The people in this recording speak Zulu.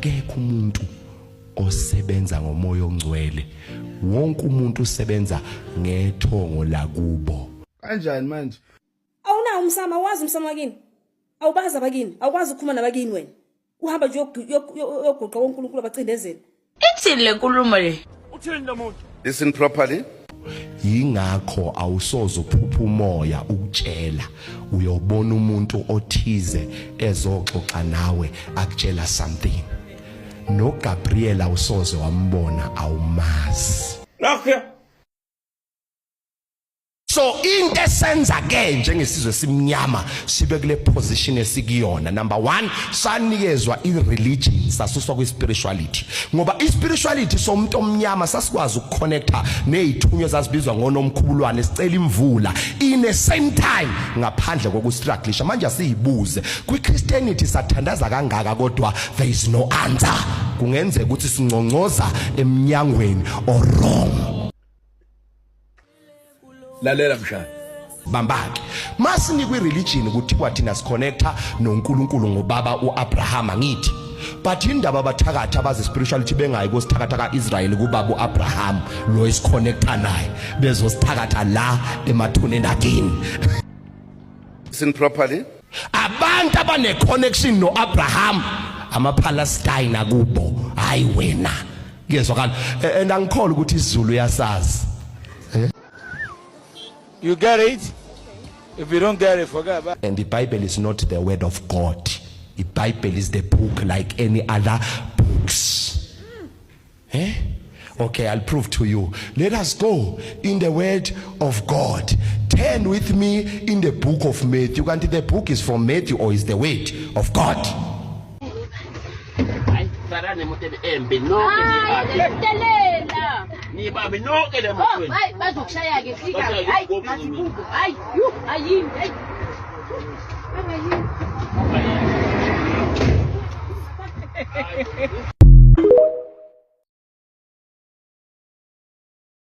akekho umuntu osebenza ngomoya ongcwele, wonke umuntu usebenza ngethongo lakubo. Kanjani manje? Awuna umsama, wazi umsama wakini? Awubaza abakini, awukwazi ukukhuluma nabakini wena. Uhamba nje yogoqa wonkulunkulu abacindezeli. Ithini le nkulumo le? Uthini lo muntu? Listen properly. Yingakho awusoze uphupha umoya ukutshela uyobona umuntu othize ezoxoxa nawe akutshela something. No Gabriel awusoze wambona awumazi. Lokho. So into esenza ke njengesizwe simnyama sibe kule position esikuyona. Number 1, sanikezwa ireligion sasuswa kwispirituality. Ngoba ispirituality somuntu omnyama sasikwazi ukuconnecta nezithunywa zasibizwa ngonomkhubulwane sicela imvula in the same time ngaphandle kokustrugglisha. Manje asiyibuze kwiChristianity sathandaza kangaka kodwa there is no answer. Kungenzeka ukuthi singcongcoza eminyangweni or wrong. Lalela mshana. Bambaki masinikwe religion kuthiwa thina siconnecta noNkulunkulu ngobaba uAbraham ngithi, but indaba abathakatha abaze spirituality bengayi kusithakatha kaIsrael kubaba uAbraham lo isiconnecta naye bezosithakatha la emathuneni akini. Listen properly. Abantu abane connection noAbraham amaPalestine akubo hayi wena ngezwakala and angikholwa ukuthi isiZulu yasazi. You get it? If you don't get it, forget about it. And the Bible is not the word of God. The Bible is the book like any other books. Okay, I'll prove to you. Let us go in the word of God. Turn with me in the book of Matthew. And the book is from Matthew or is the word of God. Ni babe no ke le motho. Hayi bazokushaya ke fika. Hayi masibuko. Hayi yu ayini. Hayi.